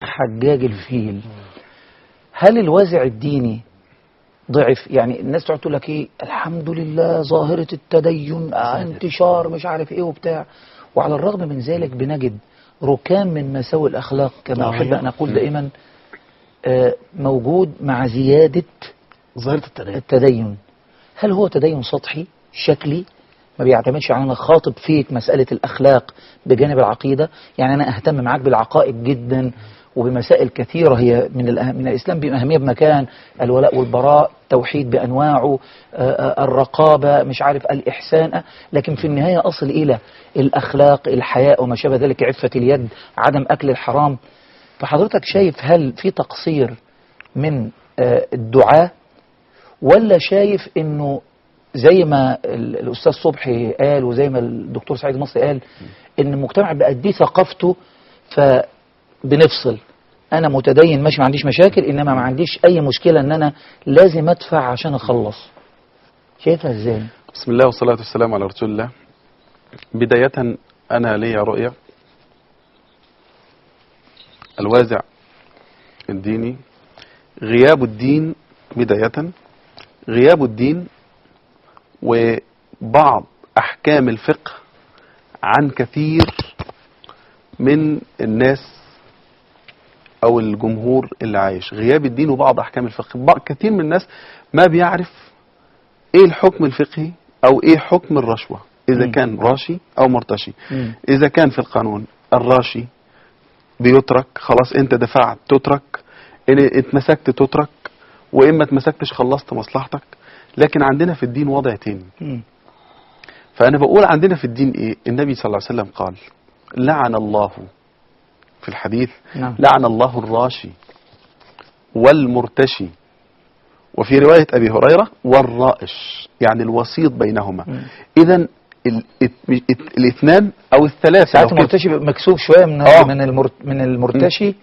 حجاج الفيل. هل الوازع الديني ضعف؟ يعني الناس تقعد تقول لك ايه، الحمد لله ظاهرة التدين انتشار مش عارف ايه وبتاع، وعلى الرغم من ذلك بنجد ركام من مساوئ الأخلاق كما أحب أن أقول دائما موجود مع زيادة ظاهرة التدين. هل هو تدين سطحي شكلي ما بيعتمدش على أنا خاطب فيك مسألة الأخلاق بجانب العقيدة؟ يعني أنا أهتم معاك بالعقائد جدا وبمسائل كثيرة هي من الإسلام بأهمية بمكان، الولاء والبراء، التوحيد بأنواعه، الرقابة، مش عارف الإحسان، لكن في النهاية أصل إلى الأخلاق، الحياء وما شابه ذلك، عفة اليد، عدم أكل الحرام. فحضرتك شايف هل في تقصير من الدعاة، ولا شايف إنه زي ما الأستاذ صبحي قال وزي ما الدكتور سعيد مصري قال إن المجتمع بقى دي ثقافته فبنفصل؟ أنا متدين ماشي ما عنديش مشاكل، إنما ما عنديش أي مشكلة إن أنا لازم أدفع عشان أخلص. شايفها إزاي؟ بسم الله والصلاة والسلام على رسول الله. بداية أنا لي رؤية الوازع الديني، غياب الدين، بداية غياب الدين وبعض أحكام الفقه عن كثير من الناس أو الجمهور اللي عايش. غياب الدين وبعض أحكام الفقه، كثير من الناس ما بيعرف إيه الحكم الفقهي أو إيه حكم الرشوة، إذا كان راشي أو مرتشي. إذا كان في القانون الراشي بيترك، خلاص أنت دفعت تترك، إن اتمسكت تترك، وإما اتمسكتش خلصت مصلحتك. لكن عندنا في الدين وضع تاني. فأنا بقول عندنا في الدين إيه؟ النبي صلى الله عليه وسلم قال لعن الله في الحديث لعن الله الراشي والمرتشي، وفي رواية أبي هريرة والرائش، يعني الوسيط بينهما. إذن الاثنان أو الثلاثة. ساعات المرتشي مكسوب شوية من المرتشي،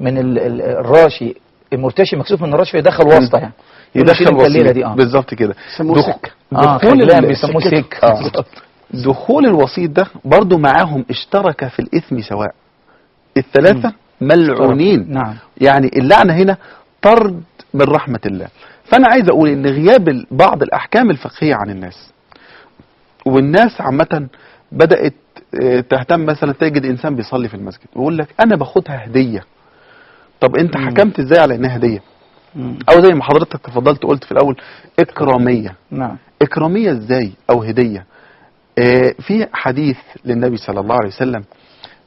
من الراشي. المرتشي مكسوب من الراشي يدخل واسطة، يعني يدخل وسيط بالظبط كده. بيسموه سك. دخول الوسيط ده برضو معاهم اشترك في الإثم سواء. الثلاثة ملعونين. نعم. يعني اللعنة هنا طرد من رحمة الله. فأنا عايز أقول إن غياب بعض الأحكام الفقهية عن الناس، والناس عامة بدأت تهتم. مثلا تجد إنسان بيصلي في المسجد ويقول لك أنا باخدها هدية. طب أنت حكمت إزاي على إنها هدية؟ أو زي ما حضرتك تفضلت قلت في الأول إكرامية. نعم. إكرامية إزاي أو هدية؟ في حديث للنبي صلى الله عليه وسلم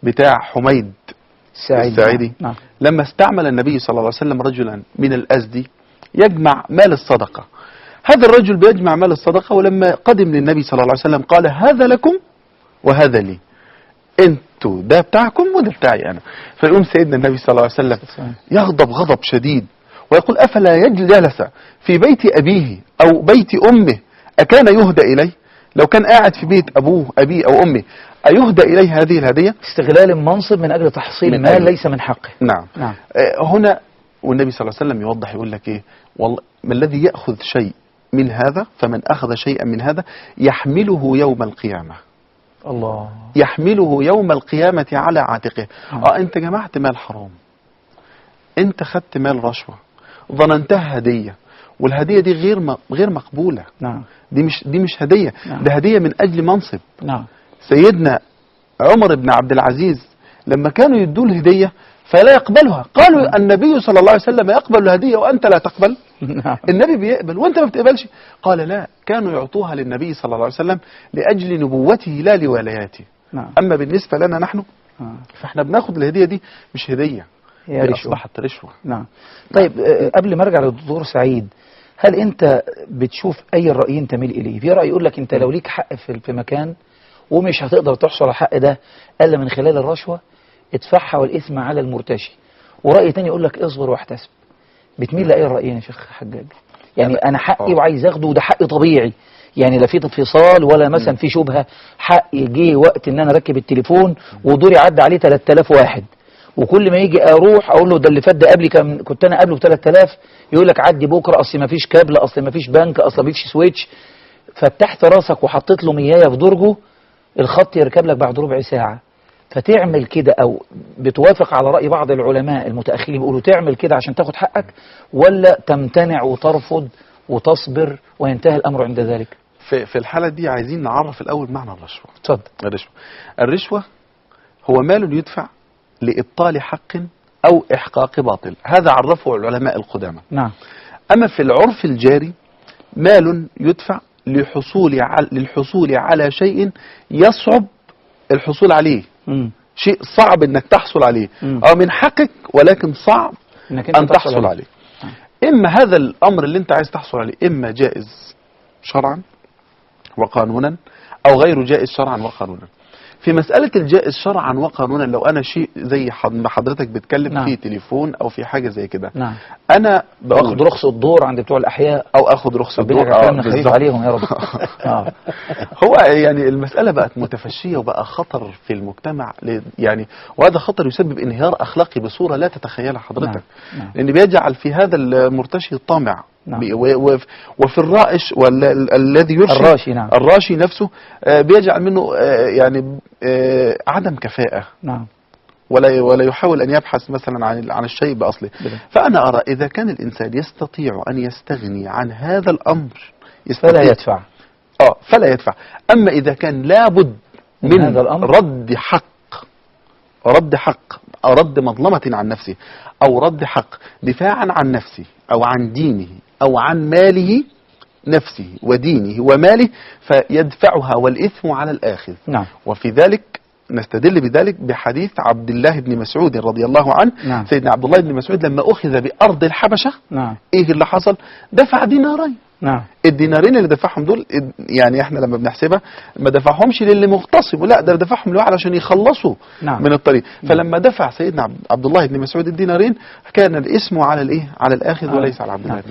بتاع حميد الساعدي. نعم. لما استعمل النبي صلى الله عليه وسلم رجلا من الأزدي يجمع مال الصدقة. هذا الرجل بيجمع مال الصدقة، ولما قدم للنبي صلى الله عليه وسلم قال هذا لكم وهذا لي، انتوا ده بتاعكم وده بتاعي أنا. فيقوم سيدنا النبي صلى الله عليه وسلم يغضب غضب شديد ويقول أفلا جلس في بيت أبيه أو بيت أمه أكان يهدى إليه؟ لو كان قاعد في بيت أبيه أو أمه أيهدى إليه هذه الهدية؟ استغلال المنصب من أجل تحصيل مال ليس من حقه. نعم. هنا والنبي صلى الله عليه وسلم يوضح يقول لك إيه؟ والله ما الذي يأخذ شيء من هذا، فمن أخذ شيئا من هذا يحمله يوم القيامة. الله. يحمله يوم القيامة على عاتقه. أنت جمعت مال حرام، أنت خدت مال رشوة، ظننتها هدية، والهدية دي غير مقبولة. نعم. دي مش هدية. نعم. ده هدية من أجل منصب. نعم. سيدنا عمر بن عبد العزيز لما كانوا يدوا له هدية فلا يقبلها، قالوا النبي صلى الله عليه وسلم يقبل الهدية وأنت لا تقبل. نعم. النبي بيقبل وأنت ما بتقبلش. قال لا، كانوا يعطوها للنبي صلى الله عليه وسلم لأجل نبوته لا لولاياته. نعم. أما بالنسبة لنا نحن فإحنا بناخد الهدية دي مش هدية، هي أصبحت رشوة. نعم. طيب قبل ما أرجع للدكتور سعيد، هل أنت بتشوف أي الرأيين تميل إليه؟ في رأي يقول لك أنت لو ليك حق في مكان ومش هتقدر تحصل على الحق ده إلا من خلال الرشوة، ادفعها والإثم على المرتشي. ورأي تاني يقول لك اصبر واحتسب. بتميل لأي الرأيين يا شيخ حجاج؟ يعني أنا حقي وعايز أخده وده حقي طبيعي، يعني لا في انفصال ولا مثلا في شبهة. حقي جه وقت إن أنا أركب التليفون ودوري عدى عليه 3000 واحد، وكل ما يجي أروح أقول له ده اللي فات ده قبلي كنت أنا قبله ب 3000، يقول لك عدي بكرة، أصل ما فيش كابل، أصل ما فيش بنك، أصل ما فيش سويتش. فتحت راسك وحطيت له مياية في درجه، الخط يركب لك بعد ربع ساعة. فتعمل كده، أو بتوافق على رأي بعض العلماء المتأخرين بيقولوا تعمل كده عشان تاخد حقك، ولا تمتنع وترفض وتصبر وينتهي الأمر عند ذلك؟ في الحالة دي عايزين نعرف الأول معنى الرشوة. اتفضل. الرشوة هو مال يدفع لإبطال حق أو إحقاق باطل، هذا عرفه العلماء القدامى. نعم. أما في العرف الجاري مال يدفع للحصول على شيء يصعب الحصول عليه، شيء صعب انك تحصل عليه، او من حقك ولكن صعب ان تحصل عليه. اما هذا الامر اللي انت عايز تحصل عليه اما جائز شرعا وقانونا او غير جائز شرعا وقانونا. في مسألة الجائز شرعا وقانونا، لو انا شيء زي ما حضرتك بتكلم نعم. في تليفون او في حاجة زي كده، نعم. انا باخد رخصة دور عند بتوع الاحياء، او اخد رخصة دور، كلامنا خفيف عليهم يا رب. هو يعني المسألة بقت متفشية وبقى خطر في المجتمع، يعني وهذا خطر يسبب انهيار اخلاقي بصورة لا تتخيلها حضرتك. نعم. لان بيجعل في هذا المرتشي الطامع، نعم. وفي الرائش والذي يرشي الراشي، نعم. الراشي نفسه بيجعل منه يعني عدم كفاءة. نعم. ولا يحاول أن يبحث مثلا عن الشيء بأصله. فأنا أرى إذا كان الإنسان يستطيع أن يستغني عن هذا الأمر فلا يدفع. فلا يدفع. أما إذا كان لابد من هذا الأمر، رد حق أو رد مظلمة عن نفسه، أو رد حق دفاعا عن نفسه أو عن دينه أو عن ماله، نفسه ودينه وماله، فيدفعها والإثم على الآخذ. نعم. وفي ذلك نستدل بذلك بحديث عبد الله بن مسعود رضي الله عنه. نعم. سيدنا عبد الله بن مسعود لما أخذ بأرض الحبشة، نعم. إيه اللي حصل؟ دفع دينارين. نعم. الدينارين اللي دفعهم دول، يعني احنا لما بنحسبها ما دفعهمش للي مغتصب، لا ده دفعهم لواحد عشان يخلصوا. نعم. من الطريق. فلما دفع سيدنا عبد الله بن مسعود الدينارين كان الاسم على الايه؟ على الآخذ وليس على عبد الله.